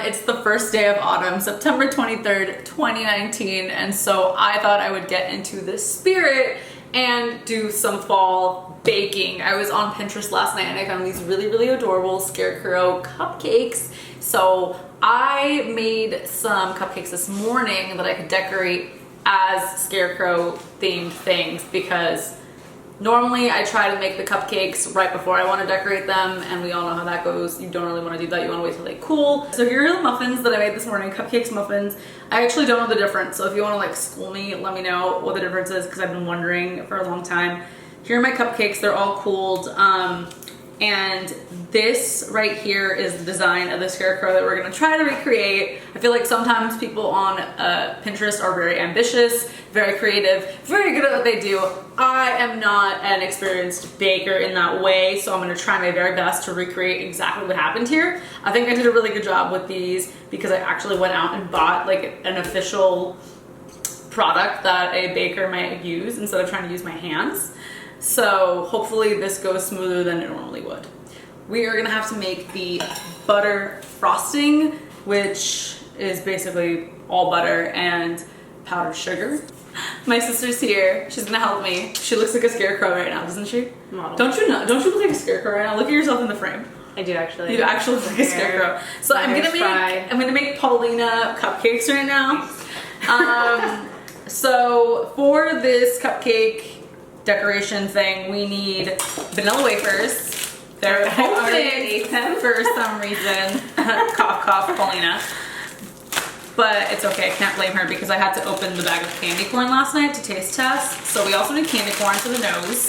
It's the first day of autumn, September 23rd, 2019, and so I thought I would get into the spirit and do some fall baking. I was on Pinterest last night and I found these really, really adorable Scarecrow cupcakes. So I made some cupcakes this morning that I could decorate as Scarecrow themed things, because normally I try to make the cupcakes right before I want to decorate them, and we all know how that goes. You don't really want to do that. You want to wait till they cool. So here are the muffins that I made this morning, cupcakes muffins. I actually don't know the difference, so if you want to like school me, let me know what the difference is, because I've been wondering for a long time. Here are my cupcakes. They're all cooled. And this right here is the design of the Scarecrow that we're gonna try to recreate. I feel like sometimes people on Pinterest are very ambitious, very creative, very good at what they do. I am not an experienced baker in that way, so I'm gonna try my very best to recreate exactly what happened here. I think I did a really good job with these because I actually went out and bought like an official product that a baker might use instead of trying to use my hands. So hopefully this goes smoother than it normally would. We are gonna have to make the butter frosting, which is basically all butter and powdered sugar. My sister's here. She's gonna help me. She looks like a scarecrow right now, doesn't she? Model. Don't you look like a scarecrow right now? Look at yourself in the frame. I do actually. You actually look like a scarecrow. So I'm gonna make Paulina cupcakes right now. So for this cupcake decoration thing, we need vanilla wafers. They're open for some reason. Cough, cough, Paulina. But it's okay, I can't blame her because I had to open the bag of candy corn last night to taste test. So we also need candy corn for the nose.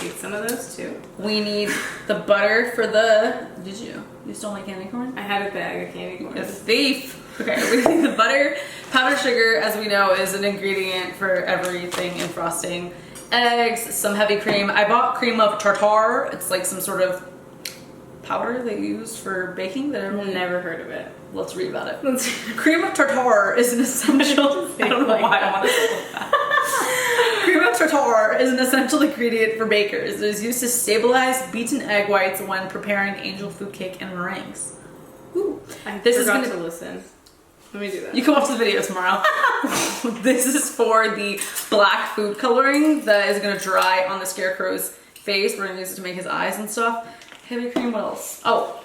Eat some of those too. We need the butter for the... Did you? You stole my candy corn? I had a bag of candy corn. A thief. Okay, we need the butter. Powdered sugar, as we know, is an ingredient for everything in frosting. Eggs, some heavy cream. I bought cream of tartar. It's like some sort of powder they use for baking that I've never heard of it. Let's read about it. Cream of tartar is an essential... I don't know why I want to say that. Cream of tartar is an essential ingredient for bakers. It is used to stabilize beaten egg whites when preparing angel food cake and meringues. Ooh. This is going to listen. Let me do that. You come up to the video tomorrow. This is for the black food coloring that is going to dry on the Scarecrow's face. We're going to use it to make his eyes and stuff. Heavy cream, what else? Oh,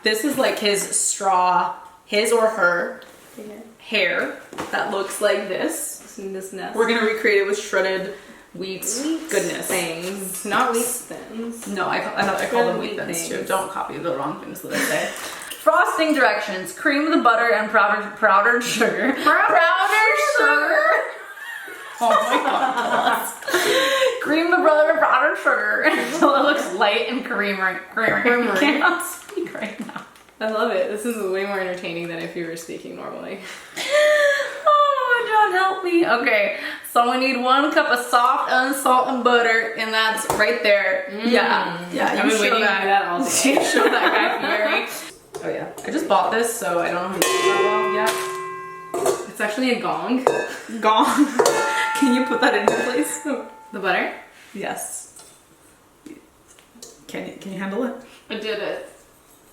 this is like his straw, his or her hair that looks like this. We're going to recreate it with shredded wheat goodness. Things. Not wheat thins. No, I call them wheat thins too. Don't copy the wrong things that I say. Frosting directions: cream the butter and powdered sugar. Powdered sugar. Oh my god! Cream the butter and powdered sugar until it looks light and creamy. I cannot speak right now. I love it. This is way more entertaining than if you were speaking normally. Oh, John, help me. Okay, so we need 1 cup of soft unsalted butter, and that's right there. Yeah. I've been waiting for that all day. Show that guy Fury. Oh yeah, I just bought this, so I don't know how to do that well yet. It's actually a gong. Gong. Can you put that into place? The butter? Yes. Can you handle it? I did it.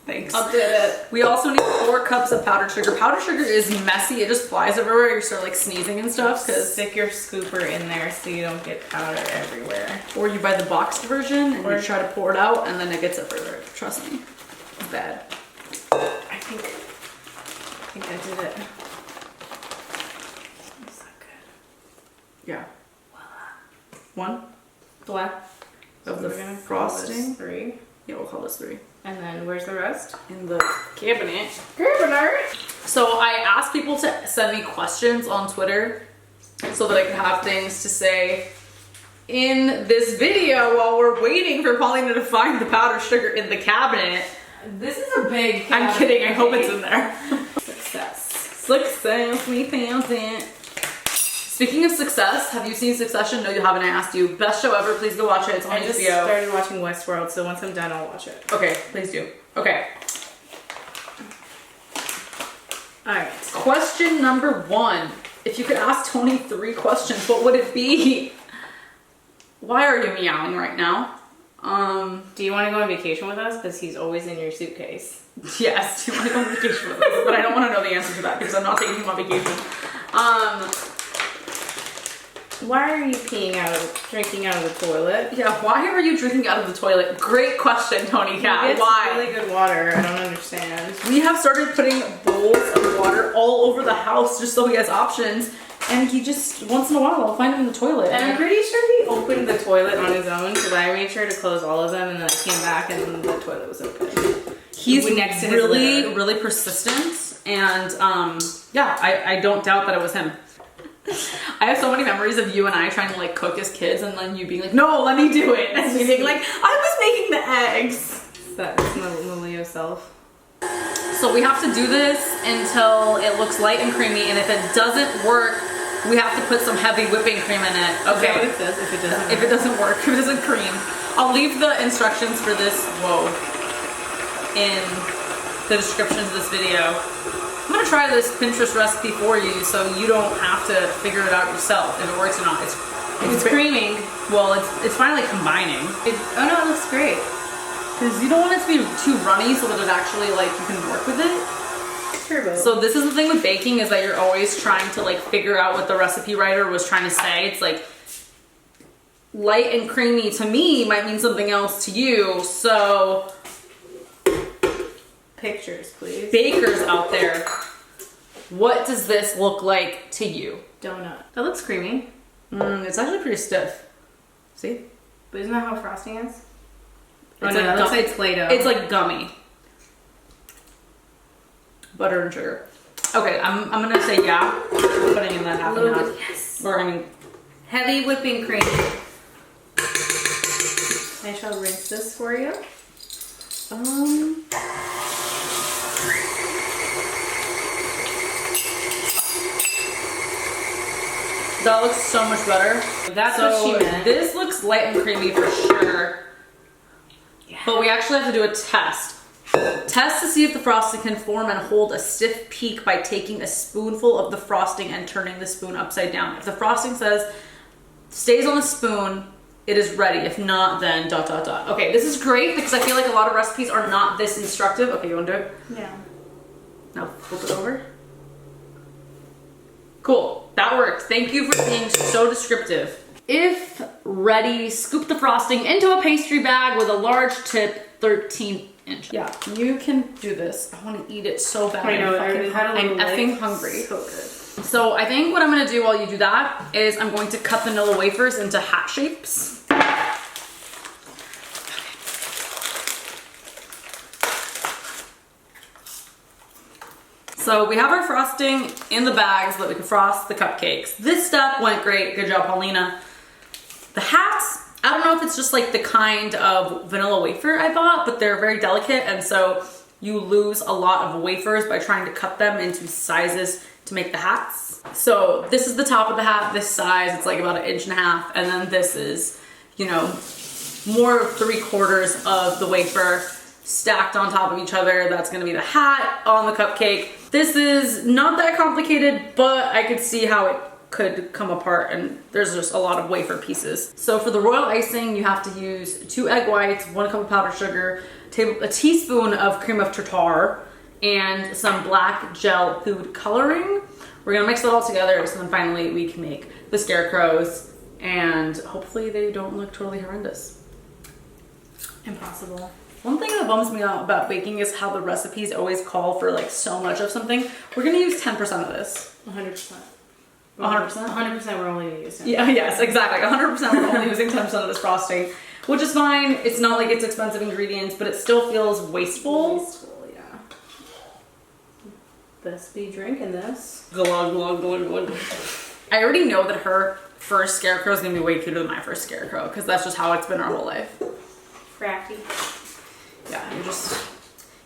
Thanks. I did it. We also need 4 cups of powdered sugar. Powdered sugar is messy. It just flies everywhere. You start like sneezing and stuff. Cause stick your scooper in there so you don't get powder everywhere. Or you buy the boxed version and you try to pour it out and then it gets everywhere. Trust me. It's bad. I think I did it. Is that good? Yeah. Voila. 1 Black. of the frosting. 3. Yeah, we'll call this 3. And then where's the rest? In the cabinet. Cabinet. So I asked people to send me questions on Twitter so that I could have things to say in this video while we're waiting for Paulina to find the powdered sugar in the cabinet. This is a big cabinet. I'm kidding, I hope it's in there. Success. Success, we found it. Speaking of success, have you seen Succession? No, you haven't. I asked you. Best show ever. Please go watch it. It's on HBO. I just started watching Westworld, so once I'm done, I'll watch it. Okay, please do. Okay. Alright. Question number 1. If you could ask Tony 3 questions, what would it be? Why are you meowing right now? Do you want to go on vacation with us? Because he's always in your suitcase. Yes, do you want to go on vacation with us? But I don't want to know the answer to that because I'm not taking him on vacation. Why are you drinking out of the toilet? Yeah, why are you drinking out of the toilet? Great question, Tony Cat. Why? Really good water. I don't understand. We have started putting bowls of water all over the house just so he has options. And he just, once in a while, I'll find him in the toilet. And I'm pretty sure he opened the toilet on his own because I made sure to close all of them and then I came back and the toilet was open. He's next to his really, litter. really persistent. And yeah, I don't doubt that it was him. I have so many memories of you and I trying to like cook as kids and then you being like, no, let me do it. And me being like, I was making the eggs. That's the Leo self. So we have to do this until it looks light and creamy, and if it doesn't work, we have to put some heavy whipping cream in it. Okay. Is that what it says? If it doesn't work. If it doesn't work, if it doesn't cream. I'll leave the instructions for this, in the description of this video. I'm gonna try this Pinterest recipe for you so you don't have to figure it out yourself if it works or not. It's creaming. Well, it's finally combining. Oh no, it looks great. Because you don't want it to be too runny so that it actually, like, you can work with it. Turbo. So this is the thing with baking is that you're always trying to, like, figure out what the recipe writer was trying to say. It's like, light and creamy to me might mean something else to you, so... Pictures, please. Bakers out there, what does this look like to you? Donut. That looks creamy. It's actually pretty stiff. See? But isn't that how frosting is? It's that looks like like Play-Doh. It's like gummy. Butter and sugar. Okay, I'm gonna say yeah. I'm putting in that half and half. Yes. Or I mean, Heavy whipping cream. I shall rinse this for you. That looks so much better. That's what she meant. This looks light and creamy for sure. Yeah. But we actually have to do a test. Test to see if the frosting can form and hold a stiff peak by taking a spoonful of the frosting and turning the spoon upside down. If the frosting stays on the spoon, it is ready. If not, then ... Okay, this is great because I feel like a lot of recipes are not this instructive. Okay, you want to do it? Yeah. Now flip it over. Cool, that worked. Thank you for being so descriptive. If ready, scoop the frosting into a pastry bag with a large tip, 13 inch. Yeah, you can do this. I want to eat it so bad. I know, I'm effing hungry. So good. So I think what I'm gonna do while you do that is I'm going to cut vanilla wafers into hat shapes. So we have our frosting in the bag so that we can frost the cupcakes. This step went great. Good job, Paulina. The hats, I don't know if it's just like the kind of vanilla wafer I bought, but they're very delicate, and so you lose a lot of wafers by trying to cut them into sizes to make the hats. So this is the top of the hat, this size, it's like about 1.5 inches, and then this is, you know, more 3/4 of the wafer stacked on top of each other. That's gonna be the hat on the cupcake. This is not that complicated, but I could see how it could come apart, and there's just a lot of wafer pieces. So for the royal icing, you have to use 2 egg whites, 1 cup of powdered sugar, a teaspoon of cream of tartar, and some black gel food coloring. We're gonna mix that all together, so then finally we can make the scarecrows, and hopefully they don't look totally horrendous. Impossible. One thing that bums me out about baking is how the recipes always call for like so much of something. We're gonna use 10% of this. 100%. 100%? 100% we're only gonna use 10%. Yeah, yes, exactly. 100% we're only using 10% of this frosting, which is fine. It's not like it's expensive ingredients, but it still feels wasteful. Wasteful, yeah. Best be drinking this. Glug, glug, glug, glug. I already know that her first scarecrow is gonna be way cuter than my first scarecrow, because that's just how it's been our whole life. Crafty. Yeah,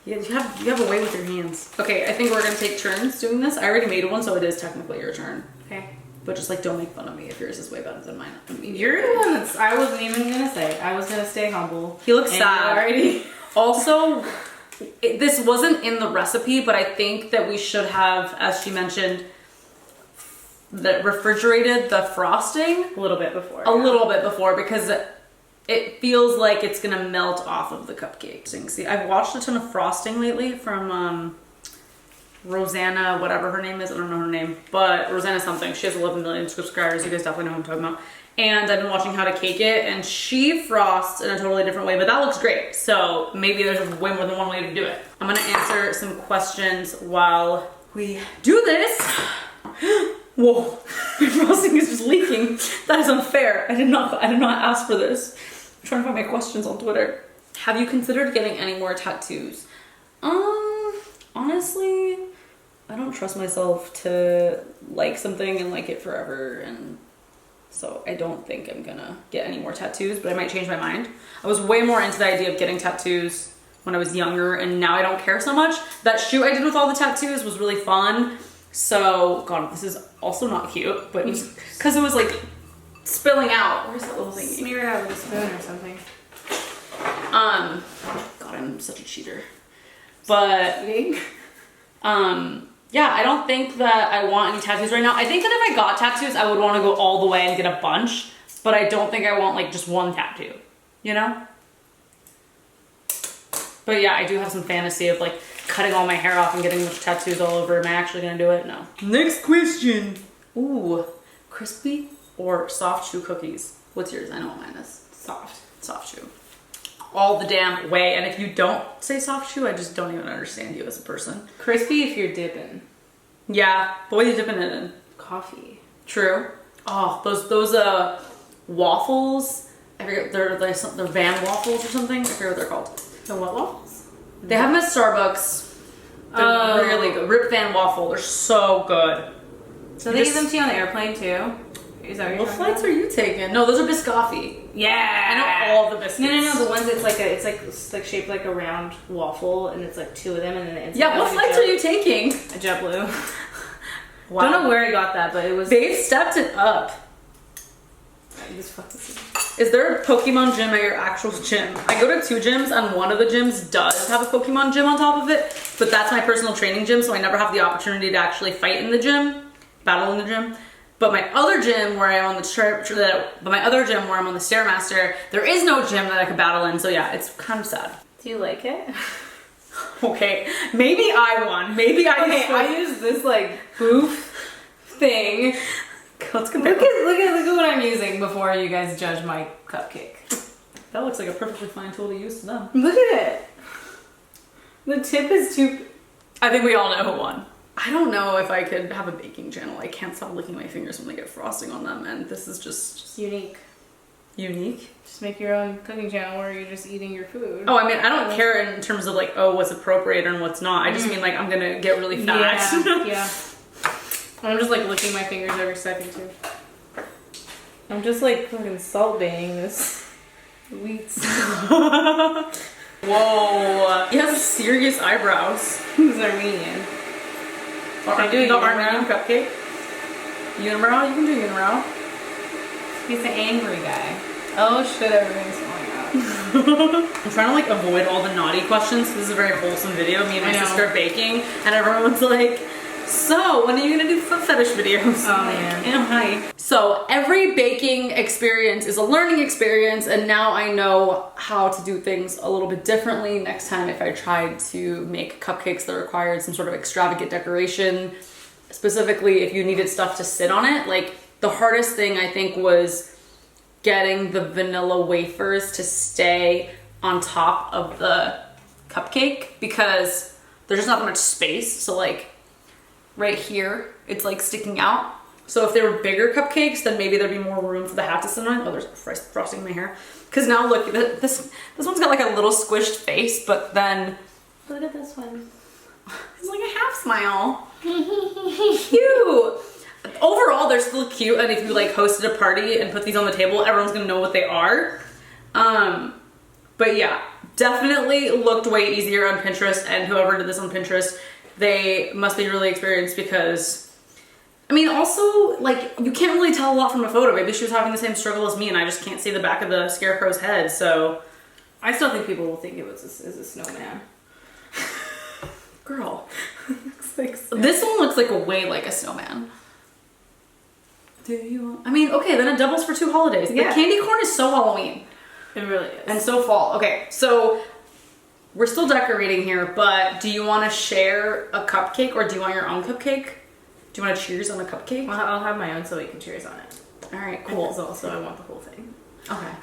you have a way with your hands. Okay, I think we're gonna take turns doing this. I already made one, so it is technically your turn. Okay. But just like, don't make fun of me if yours is way better than mine. You're the one that's, I wasn't even gonna say. I was gonna stay humble. He looks sad. Already. Also, this wasn't in the recipe, but I think that we should have, as she mentioned, that refrigerated the frosting A little bit before. a little bit before, because it feels like it's gonna melt off of the cupcake. See, I've watched a ton of frosting lately from Rosanna, whatever her name is. I don't know her name, but Rosanna something. She has 11 million subscribers. You guys definitely know who I'm talking about. And I've been watching how to cake it, and she frosts in a totally different way, but that looks great. So maybe there's way more than one way to do it. I'm gonna answer some questions while we do this. Whoa, my frosting is just leaking. That is unfair. I did not ask for this. I'm trying to find my questions on Twitter. Have you considered getting any more tattoos? Honestly, I don't trust myself to like something and like it forever, and so I don't think I'm gonna get any more tattoos, but I might change my mind. I was way more into the idea of getting tattoos when I was younger, and now I don't care so much. That shoot I did with all the tattoos was really fun. So, God, this is also not cute, but because it was like spilling out. Where's that little thing? Smear it out with a spoon or something. God, I'm such a cheater. But, yeah, I don't think that I want any tattoos right now. I think that if I got tattoos, I would want to go all the way and get a bunch, but I don't think I want like just one tattoo, you know? But yeah, I do have some fantasy of like cutting all my hair off and getting a bunch of tattoos all over. Am I actually gonna do it? No. Next question. Ooh, crispy or soft chew cookies? What's yours? I know what mine is. Soft. Soft chew. All the damn way. And if you don't say soft chew, I just don't even understand you as a person. Crispy if you're dipping. Yeah, but what are you dipping it in? Coffee. True. Oh, those waffles. I forget, they're van waffles or something. I forget what they're called. The what waffles? They have them at Starbucks. They're really good. Rip Van waffle. They're so good. So they give them to you on the airplane too? Is that what you're What flights are you taking? No, those are Biscoffee. Yeah. I know all the biscuits. No. The ones it's like shaped like a round waffle, and it's like two of them, and then it's Yeah, what flights are you taking? A JetBlue. Wow. Don't know where I got that, but it was. They've stepped it up. This fucking. Is there a Pokemon gym at your actual gym? I go to 2 gyms, and one of the gyms does have a Pokemon gym on top of it, but that's my personal training gym, so I never have the opportunity to actually fight in the gym, battle in the gym. But my other gym where I'm on the Stairmaster, there is no gym that I could battle in, so yeah, it's kind of sad. Do you like it? Okay, maybe I won. Maybe I I use this like boof thing. Let's compare. Look at what I'm using before you guys judge my cupcake. That looks like a perfectly fine tool to use to them. Look at it. The tip is too. I think we all know who won. I don't know if I could have a baking channel. I can't stop licking my fingers when they get frosting on them, and this is just Unique. unique. Just make your own cooking channel where you're just eating your food. Oh, I mean, I don't care in terms of like, oh, what's appropriate and what's not. I just mean like I'm gonna get really fat. Yeah. I'm just like licking my fingers every second too. I'm just like fucking salt baying this wheats. Whoa. He has serious eyebrows. Who's Armenian? I do the Armenian cupcake. Unibrow? You can do unibrow. He's an angry guy. Oh shit, everything's falling out. I'm trying to like avoid all the naughty questions. This is a very wholesome video. Me and my sister are baking, and everyone's like, so when are you gonna do foot fetish videos? Oh man. Hi. So every baking experience is a learning experience, and now I know how to do things a little bit differently next time if I tried to make cupcakes that required some sort of extravagant decoration. Specifically, if you needed stuff to sit on it. Like the hardest thing I think was getting the vanilla wafers to stay on top of the cupcake because there's just not that much space. So like right here, it's like sticking out. So if they were bigger cupcakes, then maybe there'd be more room for the hat to sit on. Oh, there's frosting in my hair. Because now look, this one's got like a little squished face, but then Look at this one. it's like a half smile. Cute. Overall, they're still cute, and if you like hosted a party and put these on the table, everyone's gonna know what they are. But yeah, definitely looked way easier on Pinterest, and whoever did this on Pinterest, they must be really experienced because, I mean, also, like, you can't really tell a lot from a photo. Maybe she was having the same struggle as me, and I just can't see the back of the Scarecrow's head, so. I still think people will think it was a snowman. Girl. Looks like this one looks like way like a snowman. Do you want? I mean, okay, then it doubles for 2 holidays. Yeah. The candy corn is so Halloween. It really is. And so fall. Okay, so we're still decorating here, but do you want to share a cupcake or do you want your own cupcake? Do you want to cheers on a cupcake? I'll have my own so we can cheers on it. All right, Cool. cool. Also, I want the whole thing. Okay.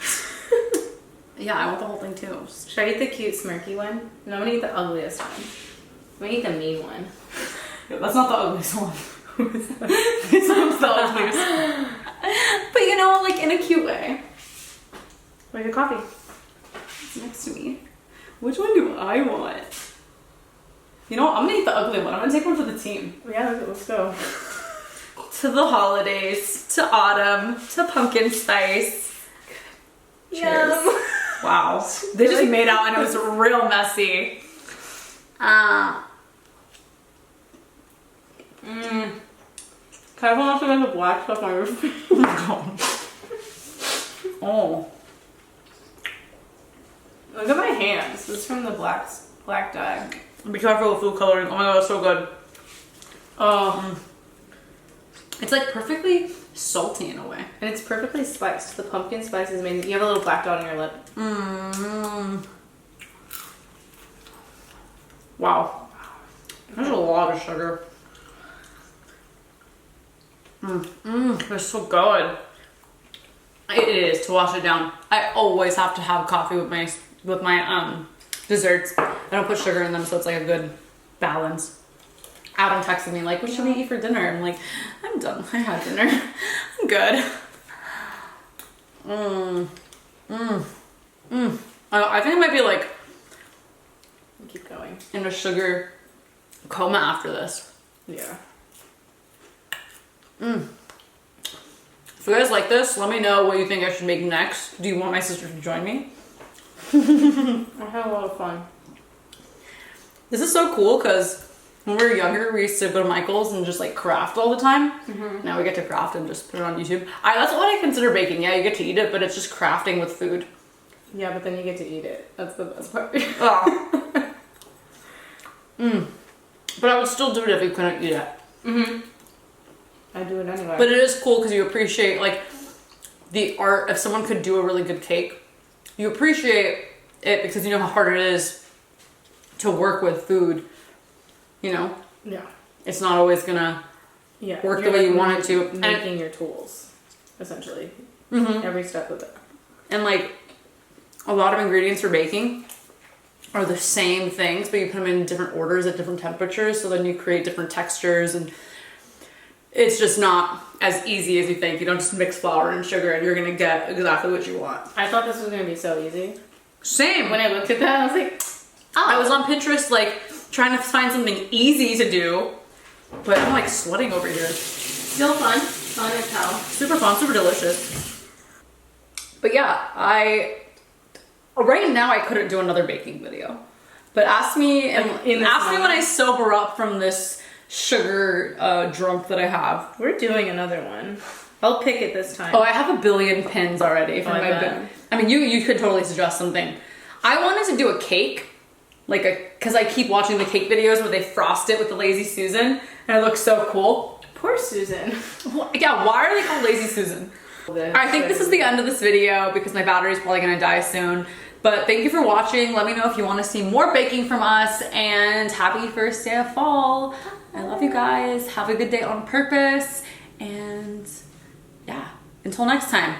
Yeah, I want the whole thing too. Should I eat the cute smirky one? No, I'm gonna eat the ugliest one. I'm gonna eat the mean one. That's not the ugliest one. This one's the ugliest. But you know, like in a cute way. Where's your coffee? It's next to me. Which one do I want? You know what? I'm gonna eat the ugly one. I'm gonna take one for the team. Yeah, let's go. To the holidays, to autumn, to pumpkin spice. Cheers. Yum. Wow. They just made out and it was real messy. Can I also have the black stuff on your face? Oh. Look at my hands. This is from the black dye. Be careful with food coloring. Oh my god, it's so good. Oh. It's like perfectly salty in a way. And it's perfectly spiced. The pumpkin spice is amazing. You have a little black dot on your lip. Wow. There's a lot of sugar. It's so good. It is to wash it down. I always have to have coffee with my desserts. I don't put sugar in them, so it's like a good balance. Adam texted me like, "What should we eat for dinner?" I'm like, "I'm done. I had dinner. I'm good." I think I might be like Keep going. in a sugar coma after this. Yeah. If you guys like this, let me know what you think I should make next. Do you want my sister to join me? I had a lot of fun. This is so cool because when we were younger, we used to go to Michael's and just like craft all the time. Now we get to craft and just put it on YouTube. That's what I consider baking. Yeah, you get to eat it, but it's just crafting with food. Yeah, but then you get to eat it. That's the best part. But I would still do it if you couldn't eat it. I do it anyway. But it is cool because you appreciate like the art. If someone could do a really good cake, you appreciate it because you know how hard it is to work with food. You know? Yeah. It's not always gonna work the way you want it to. Making your tools, essentially. Every step of it. And like a lot of ingredients for baking are the same things, but you put them in different orders at different temperatures, so then you create different textures, and it's just not as easy as you think. You don't just mix flour and sugar and you're gonna get exactly what you want. I thought this was gonna be so easy. Same. When I looked at that, I was like, oh. I was on Pinterest like trying to find something easy to do, but I'm like sweating over here. Still fun. Fun as hell. Super fun, super delicious. But yeah, right now I couldn't do another baking video. But ask me ask me when I sober up from this sugar drunk that I have. We're doing another one. I'll pick it this time. Oh, I have a billion pins already for my bin. I mean, you could totally suggest something. I wanted to do a cake, because I keep watching the cake videos where they frost it with the Lazy Susan, and it looks so cool. Poor Susan. Yeah, why are they called Lazy Susan? I think this is the end of this video because my battery's probably gonna die soon. But thank you for watching. Let me know if you want to see more baking from us, and happy first day of fall. I love you guys. Have a good day on purpose, and yeah, until next time.